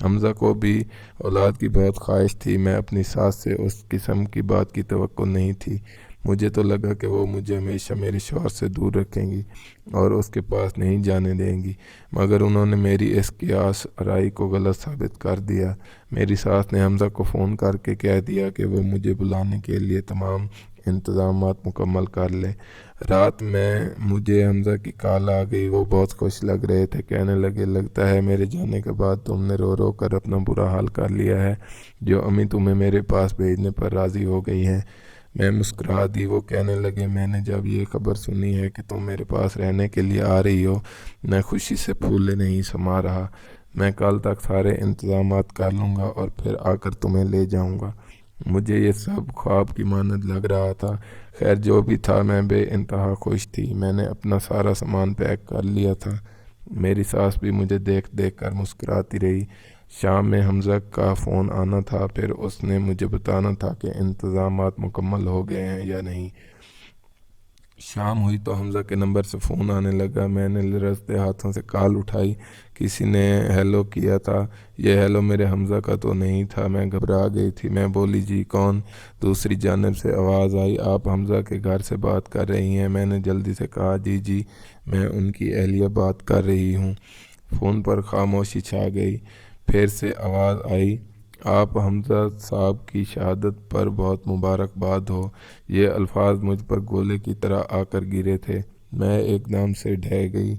حمزہ کو بھی اولاد کی بہت خواہش تھی۔ میں اپنی ساس سے اس قسم کی بات کی توقع نہیں تھی۔ مجھے تو لگا کہ وہ مجھے ہمیشہ میرے شوہر سے دور رکھیں گی اور اس کے پاس نہیں جانے دیں گی، مگر انہوں نے میری اس قیاس آرائی کو غلط ثابت کر دیا۔ میری ساس نے حمزہ کو فون کر کے کہہ دیا کہ وہ مجھے بلانے کے لیے تمام انتظامات مکمل کر لے۔ رات میں مجھے حمزہ کی کال آ گئی۔ وہ بہت خوش لگ رہے تھے، کہنے لگے لگتا ہے میرے جانے کے بعد تم نے رو رو کر اپنا برا حال کر لیا ہے، جو امی تمہیں میرے پاس بھیجنے پر راضی ہو گئی ہیں۔ میں مسکرا دی۔ وہ کہنے لگے میں نے جب یہ خبر سنی ہے کہ تم میرے پاس رہنے کے لیے آ رہی ہو، میں خوشی سے پھولے نہیں سما رہا۔ میں کل تک سارے انتظامات کر لوں گا اور پھر آ کر تمہیں لے جاؤں گا۔ مجھے یہ سب خواب کی مانند لگ رہا تھا۔ خیر جو بھی تھا، میں بے انتہا خوش تھی۔ میں نے اپنا سارا سامان پیک کر لیا تھا۔ میری ساس بھی مجھے دیکھ دیکھ کر مسکراتی رہی۔ شام میں حمزہ کا فون آنا تھا، پھر اس نے مجھے بتانا تھا کہ انتظامات مکمل ہو گئے ہیں یا نہیں۔ شام ہوئی تو حمزہ کے نمبر سے فون آنے لگا۔ میں نے لرزتے ہاتھوں سے کال اٹھائی۔ کسی نے ہیلو کیا تھا۔ یہ ہیلو میرے حمزہ کا تو نہیں تھا۔ میں گھبرا گئی تھی۔ میں بولی جی کون؟ دوسری جانب سے آواز آئی آپ حمزہ کے گھر سے بات کر رہی ہیں؟ میں نے جلدی سے کہا جی میں ان کی اہلیہ بات کر رہی ہوں۔ فون پر خاموشی چھا گئی۔ پھر سے آواز آئی آپ حمزہ صاحب کی شہادت پر بہت مبارکباد ہو۔ یہ الفاظ مجھ پر گولے کی طرح آ کر گرے تھے۔ میں ایک دم سے ڈھہ گئی۔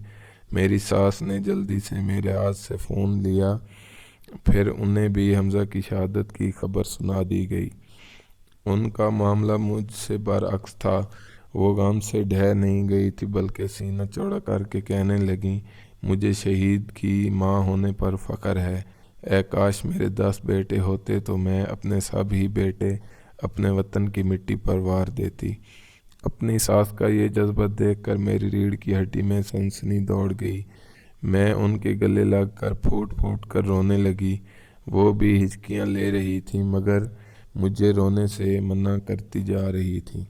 میری ساس نے جلدی سے میرے ہاتھ سے فون لیا، پھر انہیں بھی حمزہ کی شہادت کی خبر سنا دی گئی۔ ان کا معاملہ مجھ سے برعکس تھا۔ وہ غم سے ڈھہ نہیں گئی تھی بلکہ سینہ چوڑا کر کے کہنے لگیں مجھے شہید کی ماں ہونے پر فخر ہے۔ اے کاش میرے 10 بیٹے ہوتے تو میں اپنے سب ہی بیٹے اپنے وطن کی مٹی پر وار دیتی۔ اپنی ساس کا یہ جذبہ دیکھ کر میری ریڑھ کی ہڈی میں سنسنی دوڑ گئی۔ میں ان کے گلے لگ کر پھوٹ پھوٹ کر رونے لگی۔ وہ بھی ہچکیاں لے رہی تھیں مگر مجھے رونے سے منع کرتی جا رہی تھیں۔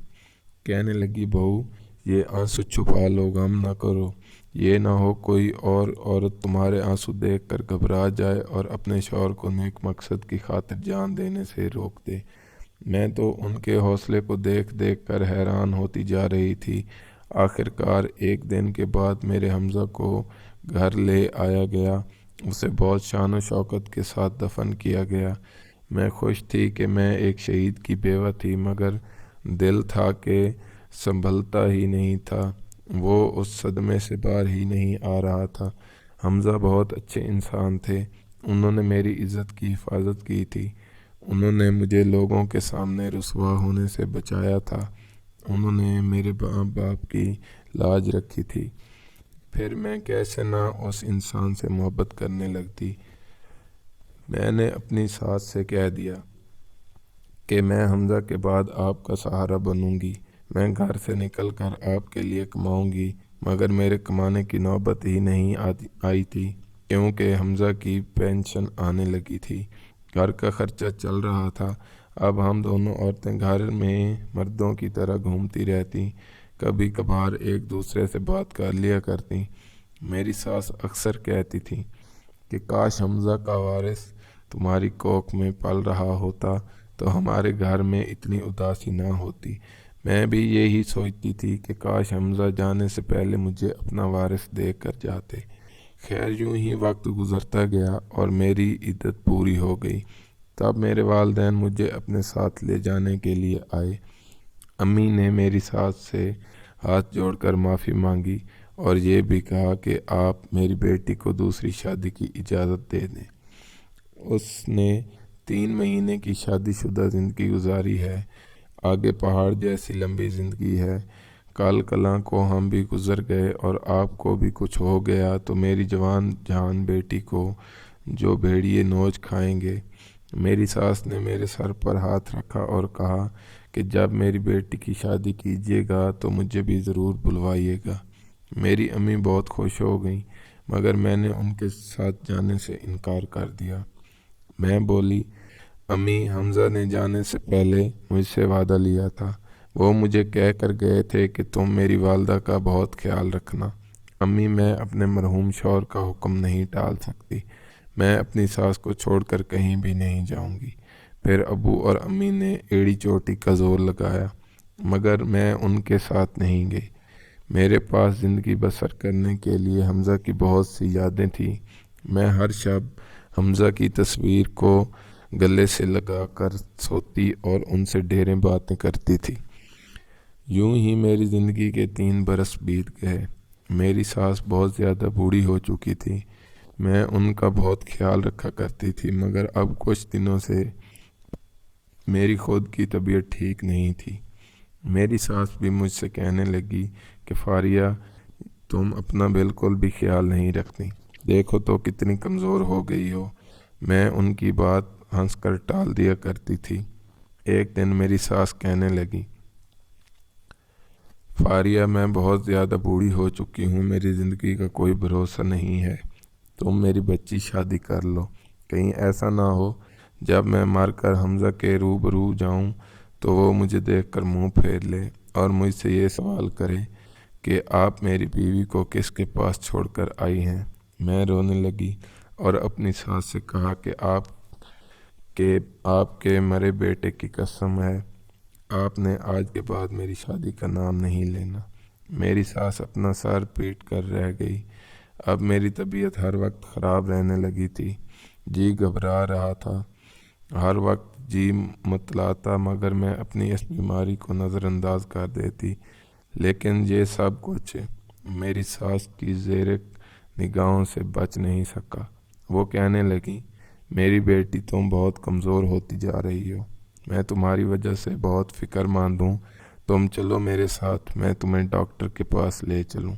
کہنے لگی بہو یہ آنسو چھپا لو، غم نہ کرو، یہ نہ ہو کوئی اور عورت تمہارے آنسو دیکھ کر گھبرا جائے اور اپنے شوہر کو نیک مقصد کی خاطر جان دینے سے روک دے۔ میں تو ان کے حوصلے کو دیکھ دیکھ کر حیران ہوتی جا رہی تھی۔ آخر کار ایک دن کے بعد میرے حمزہ کو گھر لے آیا گیا۔ اسے بہت شان و شوکت کے ساتھ دفن کیا گیا۔ میں خوش تھی کہ میں ایک شہید کی بیوہ تھی، مگر دل تھا کہ سنبھلتا ہی نہیں تھا۔ وہ اس صدمے سے باہر ہی نہیں آ رہا تھا۔ حمزہ بہت اچھے انسان تھے۔ انہوں نے میری عزت کی حفاظت کی تھی۔ انہوں نے مجھے لوگوں کے سامنے رسوا ہونے سے بچایا تھا۔ انہوں نے میرے ماں باپ کی لاج رکھی تھی۔ پھر میں کیسے نہ اس انسان سے محبت کرنے لگتی۔ میں نے اپنی ساس سے کہہ دیا کہ میں حمزہ کے بعد آپ کا سہارا بنوں گی۔ میں گھر سے نکل کر آپ کے لیے کماؤں گی، مگر میرے کمانے کی نوبت ہی نہیں آئی تھی کیونکہ حمزہ کی پینشن آنے لگی تھی۔ گھر کا خرچہ چل رہا تھا۔ اب ہم دونوں عورتیں گھر میں مردوں کی طرح گھومتی رہتی، کبھی کبھار ایک دوسرے سے بات کر لیا کرتی۔ میری ساس اکثر کہتی تھی کہ کاش حمزہ کا وارث تمہاری کوکھ میں پل رہا ہوتا تو ہمارے گھر میں اتنی اداسی نہ ہوتی۔ میں بھی یہی سوچتی تھی کہ کاش حمزہ جانے سے پہلے مجھے اپنا وارث دیکھ کر جاتے۔ خیر یوں ہی وقت گزرتا گیا اور میری عدت پوری ہو گئی۔ تب میرے والدین مجھے اپنے ساتھ لے جانے کے لیے آئے۔ امی نے میری ساس سے ہاتھ جوڑ کر معافی مانگی اور یہ بھی کہا کہ آپ میری بیٹی کو دوسری شادی کی اجازت دے دیں۔ اس نے 3 مہینے کی شادی شدہ زندگی گزاری ہے۔ آگے پہاڑ جیسی لمبی زندگی ہے۔ کل کلاں کو ہم بھی گزر گئے اور آپ کو بھی کچھ ہو گیا تو میری جوان جہان بیٹی کو جو بھیڑیے نوچ کھائیں گے۔ میری ساس نے میرے سر پر ہاتھ رکھا اور کہا کہ جب میری بیٹی کی شادی کیجیے گا تو مجھے بھی ضرور بلوائیے گا۔ میری امی بہت خوش ہو گئیں، مگر میں نے ان کے ساتھ جانے سے انکار کر دیا۔ میں بولی امی حمزہ نے جانے سے پہلے مجھ سے وعدہ لیا تھا۔ وہ مجھے کہہ کر گئے تھے کہ تم میری والدہ کا بہت خیال رکھنا۔ امی میں اپنے مرحوم شوہر کا حکم نہیں ٹال سکتی۔ میں اپنی ساس کو چھوڑ کر کہیں بھی نہیں جاؤں گی۔ پھر ابو اور امی نے ایڑی چوٹی کا زور لگایا، مگر میں ان کے ساتھ نہیں گئی۔ میرے پاس زندگی بسر کرنے کے لیے حمزہ کی بہت سی یادیں تھیں۔ میں ہر شب حمزہ کی تصویر کو گلے سے لگا کر سوتی اور ان سے ڈھیریں باتیں کرتی تھی۔ یوں ہی میری زندگی کے 3 برس بیت گئے۔ میری ساس بہت زیادہ بوڑھی ہو چکی تھی۔ میں ان کا بہت خیال رکھا کرتی تھی، مگر اب کچھ دنوں سے میری خود کی طبیعت ٹھیک نہیں تھی۔ میری ساس بھی مجھ سے کہنے لگی کہ فاریہ، تم اپنا بالکل بھی خیال نہیں رکھتی، دیکھو تو کتنی کمزور ہو گئی ہو۔ میں ان کی بات ہنس کر ٹال دیا کرتی تھی۔ ایک دن میری ساس کہنے لگی، فاریہ، میں بہت زیادہ بوڑھی ہو چکی ہوں، میری زندگی کا کوئی بھروسہ نہیں ہے، تم میری بچی شادی کر لو۔ کہیں ایسا نہ ہو جب میں مر کر حمزہ کے روبرو جاؤں تو وہ مجھے دیکھ کر منہ پھیر لے اور مجھ سے یہ سوال کرے کہ آپ میری بیوی کو کس کے پاس چھوڑ کر آئی ہیں۔ میں رونے لگی اور اپنی ساس سے کہا کہ آپ کے مرے بیٹے کی قسم ہے، آپ نے آج کے بعد میری شادی کا نام نہیں لینا۔ میری ساس اپنا سر پیٹ کر رہ گئی۔ اب میری طبیعت ہر وقت خراب رہنے لگی تھی۔ جی گھبرا رہا تھا، ہر وقت جی متلاتا، مگر میں اپنی اس بیماری کو نظر انداز کر دیتی۔ لیکن یہ سب کچھ میری ساس کی زیر نگاہوں سے بچ نہیں سکا۔ وہ کہنے لگی، میری بیٹی، تم بہت کمزور ہوتی جا رہی ہو، میں تمہاری وجہ سے بہت فکر مند ہوں، تم چلو میرے ساتھ، میں تمہیں ڈاکٹر کے پاس لے چلوں۔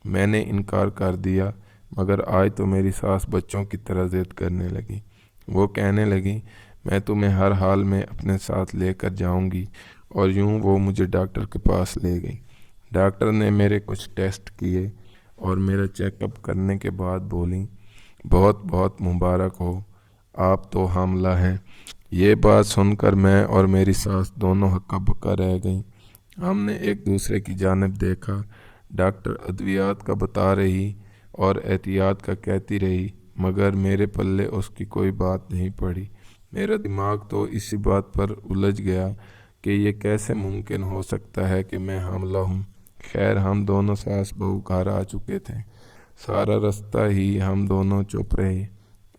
میں نے انکار کر دیا، مگر آج تو میری ساس بچوں کی طرح ضد کرنے لگی۔ وہ کہنے لگی، میں تمہیں ہر حال میں اپنے ساتھ لے کر جاؤں گی، اور یوں وہ مجھے ڈاکٹر کے پاس لے گئی۔ ڈاکٹر نے میرے کچھ ٹیسٹ کیے اور میرا چیک اپ کرنے کے بعد بولی، بہت بہت مبارک ہو، آپ تو حاملہ ہیں۔ یہ بات سن کر میں اور میری ساس دونوں ہکا بکا رہ گئیں۔ ہم نے ایک دوسرے کی جانب دیکھا۔ ڈاکٹر ادویات کا بتا رہی اور احتیاط کا کہتی رہی، مگر میرے پلے اس کی کوئی بات نہیں پڑی۔ میرا دماغ تو اسی بات پر الجھ گیا کہ یہ کیسے ممکن ہو سکتا ہے کہ میں حاملہ ہوں۔ خیر، ہم دونوں ساس بہو گھر آ چکے تھے۔ سارا رستہ ہی ہم دونوں چپ رہے۔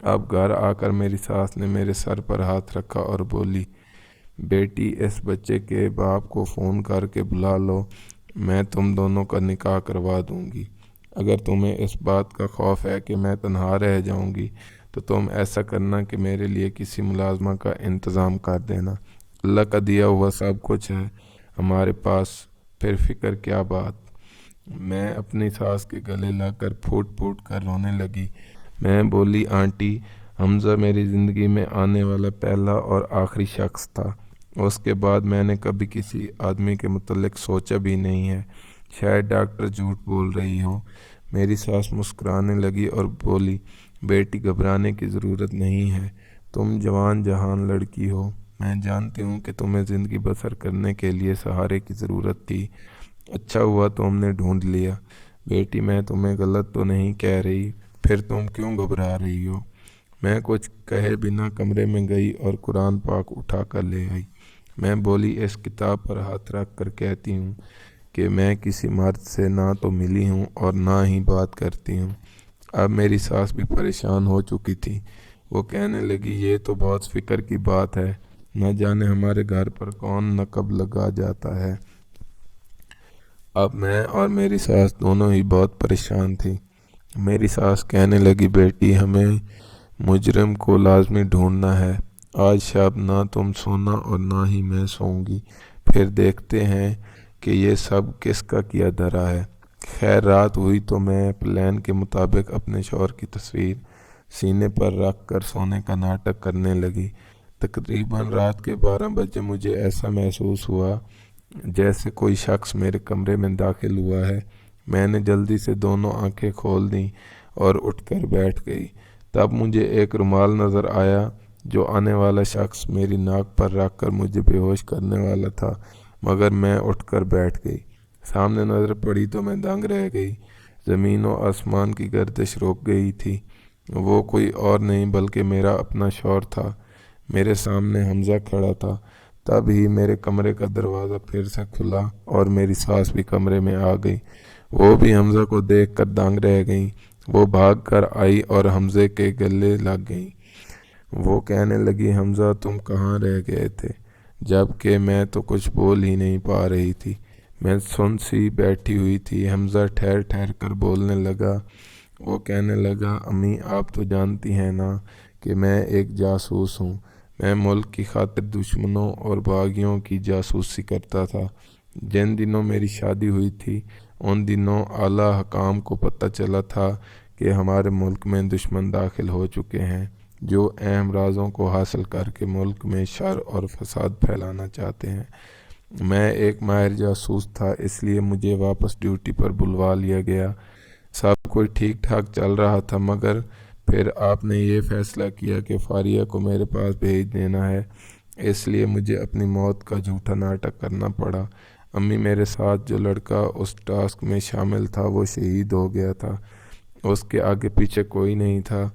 اب گھر آ کر میری ساس نے میرے سر پر ہاتھ رکھا اور بولی، بیٹی، اس بچے کے باپ کو فون کر کے بلا لو، میں تم دونوں کا نکاح کروا دوں گی۔ اگر تمہیں اس بات کا خوف ہے کہ میں تنہا رہ جاؤں گی تو تم ایسا کرنا کہ میرے لیے کسی ملازمہ کا انتظام کر دینا۔ اللہ کا دیا ہوا سب کچھ ہے ہمارے پاس، پھر فکر کیا بات۔ میں اپنی ساس کے گلے لا کر پھوٹ پھوٹ کر رونے لگی۔ میں بولی، آنٹی، حمزہ میری زندگی میں آنے والا پہلا اور آخری شخص تھا۔ اس کے بعد میں نے کبھی کسی آدمی کے متعلق سوچا بھی نہیں ہے، شاید ڈاکٹر جھوٹ بول رہی ہوں۔ میری ساس مسکرانے لگی اور بولی، بیٹی، گھبرانے کی ضرورت نہیں ہے، تم جوان جہان لڑکی ہو، میں جانتی ہوں کہ تمہیں زندگی بسر کرنے کے لیے سہارے کی ضرورت تھی، اچھا ہوا تم نے ڈھونڈ لیا۔ بیٹی، میں تمہیں غلط تو نہیں کہہ رہی، پھر تم کیوں گھبرا رہی ہو؟ میں کچھ کہے بنا کمرے میں گئی اور قرآن پاک اٹھا کر لے آئی۔ میں بولی، اس کتاب پر ہاتھ رکھ کر کہتی ہوں کہ میں کسی مرد سے نہ تو ملی ہوں اور نہ ہی بات کرتی ہوں۔ اب میری ساس بھی پریشان ہو چکی تھی۔ وہ کہنے لگی، یہ تو بہت فکر کی بات ہے، نہ جانے ہمارے گھر پر کون نقب لگا جاتا ہے۔ اب میں اور میری ساس دونوں ہی بہت پریشان تھی۔ میری ساس کہنے لگی، بیٹی، ہمیں مجرم کو لازمی ڈھونڈنا ہے، آج شب نہ تم سونا اور نہ ہی میں سوؤں گی، پھر دیکھتے ہیں کہ یہ سب کس کا کیا دھرا ہے۔ خیر، رات ہوئی تو میں پلان کے مطابق اپنے شوہر کی تصویر سینے پر رکھ کر سونے کا ناٹک کرنے لگی۔ تقریباً رات کے 12 بجے مجھے ایسا محسوس ہوا جیسے کوئی شخص میرے کمرے میں داخل ہوا ہے۔ میں نے جلدی سے دونوں آنکھیں کھول دیں اور اٹھ کر بیٹھ گئی۔ تب مجھے ایک رومال نظر آیا جو آنے والا شخص میری ناک پر رکھ کر مجھے بے ہوش کرنے والا تھا، مگر میں اٹھ کر بیٹھ گئی۔ سامنے نظر پڑی تو میں دنگ رہ گئی۔ زمین و آسمان کی گردش رک گئی تھی۔ وہ کوئی اور نہیں بلکہ میرا اپنا شوہر تھا۔ میرے سامنے حمزہ کھڑا تھا۔ تب ہی میرے کمرے کا دروازہ پھر سے کھلا اور میری ساس بھی کمرے میں آ گئی۔ وہ بھی حمزہ کو دیکھ کر دنگ رہ گئیں۔ وہ بھاگ کر آئی اور حمزے کے گلے لگ گئیں۔ وہ کہنے لگی، حمزہ تم کہاں رہ گئے تھے؟ جبکہ میں تو کچھ بول ہی نہیں پا رہی تھی۔ میں سن سی بیٹھی ہوئی تھی۔ حمزہ ٹھہر ٹھہر کر بولنے لگا۔ وہ کہنے لگا، امی آپ تو جانتی ہیں نا کہ میں ایک جاسوس ہوں۔ میں ملک کی خاطر دشمنوں اور باغیوں کی جاسوسی کرتا تھا۔ جن دنوں میری شادی ہوئی تھی ان دنوں اعلیٰ حکام کو پتہ چلا تھا کہ ہمارے ملک میں دشمن داخل ہو چکے ہیں جو اہم رازوں کو حاصل کر کے ملک میں شر اور فساد پھیلانا چاہتے ہیں۔ میں ایک ماہر جاسوس تھا، اس لیے مجھے واپس ڈیوٹی پر بلوا لیا گیا۔ سب کوئی ٹھیک ٹھاک چل رہا تھا، مگر پھر آپ نے یہ فیصلہ کیا کہ فاریہ کو میرے پاس بھیج دینا ہے۔ اس لیے مجھے اپنی موت کا جھوٹا ناٹک کرنا پڑا۔ امی میرے ساتھ جو لڑکا اس ٹاسک میں شامل تھا وہ شہید ہو گیا تھا۔ اس کے آگے پیچھے کوئی نہیں تھا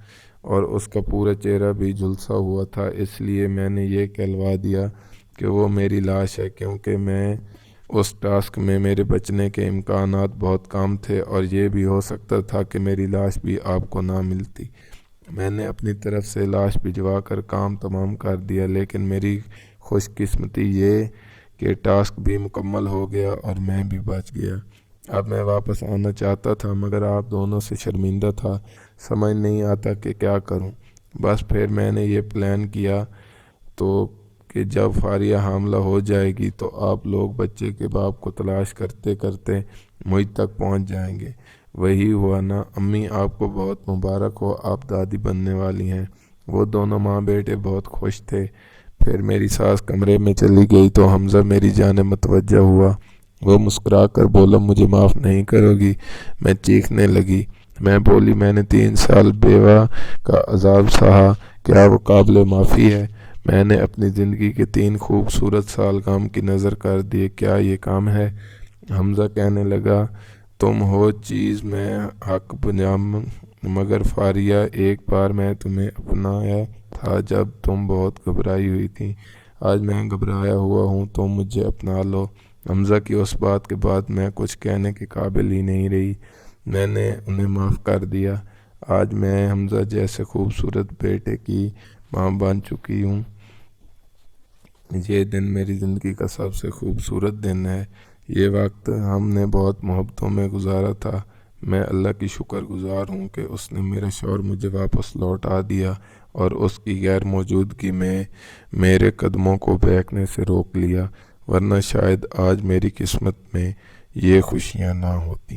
اور اس کا پورا چہرہ بھی جھلسا ہوا تھا، اس لیے میں نے یہ کہلوا دیا کہ وہ میری لاش ہے، کیونکہ اس ٹاسک میں میرے بچنے کے امکانات بہت کم تھے اور یہ بھی ہو سکتا تھا کہ میری لاش بھی آپ کو نہ ملتی۔ میں نے اپنی طرف سے لاش بھجوا کر کام تمام کر دیا، لیکن میری خوش قسمتی یہ کہ ٹاسک بھی مکمل ہو گیا اور میں بھی بچ گیا۔ اب میں واپس آنا چاہتا تھا مگر آپ دونوں سے شرمندہ تھا، سمجھ نہیں آتا کہ کیا کروں۔ بس پھر میں نے یہ پلان کیا کہ جب فاریہ حاملہ ہو جائے گی تو آپ لوگ بچے کے باپ کو تلاش کرتے کرتے مجھ تک پہنچ جائیں گے۔ وہی ہوا نا؟ امی آپ کو بہت مبارک ہو، آپ دادی بننے والی ہیں۔ وہ دونوں ماں بیٹے بہت خوش تھے۔ پھر میری ساس کمرے میں چلی گئی تو حمزہ میری جانب متوجہ ہوا۔ وہ مسکرا کر بولا، مجھے معاف نہیں کرو گی؟ میں چیخنے لگی۔ میں بولی، میں نے 3 سال بیوہ کا عذاب سہا، کیا وہ قابل معافی ہے؟ میں نے اپنی زندگی کے 3 خوبصورت سال غم کی نظر کر دیے، کیا یہ کام ہے؟ حمزہ کہنے لگا، تم ہو چیز میں حق بجام، مگر فاریہ ایک بار میں تمہیں اپنایا تھا جب تم بہت گھبرائی ہوئی تھی۔ آج میں گھبرایا ہوا ہوں تو مجھے اپنا لو۔ حمزہ کی اس بات کے بعد میں کچھ کہنے کے قابل ہی نہیں رہی۔ میں نے انہیں معاف کر دیا۔ آج میں حمزہ جیسے خوبصورت بیٹے کی ماں بن چکی ہوں۔ یہ دن میری زندگی کا سب سے خوبصورت دن ہے۔ یہ وقت ہم نے بہت محبتوں میں گزارا تھا۔ میں اللہ کی شکر گزار ہوں کہ اس نے میرا شوہر مجھے واپس لوٹا دیا اور اس کی غیر موجودگی میں میرے قدموں کو بہکنے سے روک لیا، ورنہ شاید آج میری قسمت میں یہ خوشیاں نہ ہوتی۔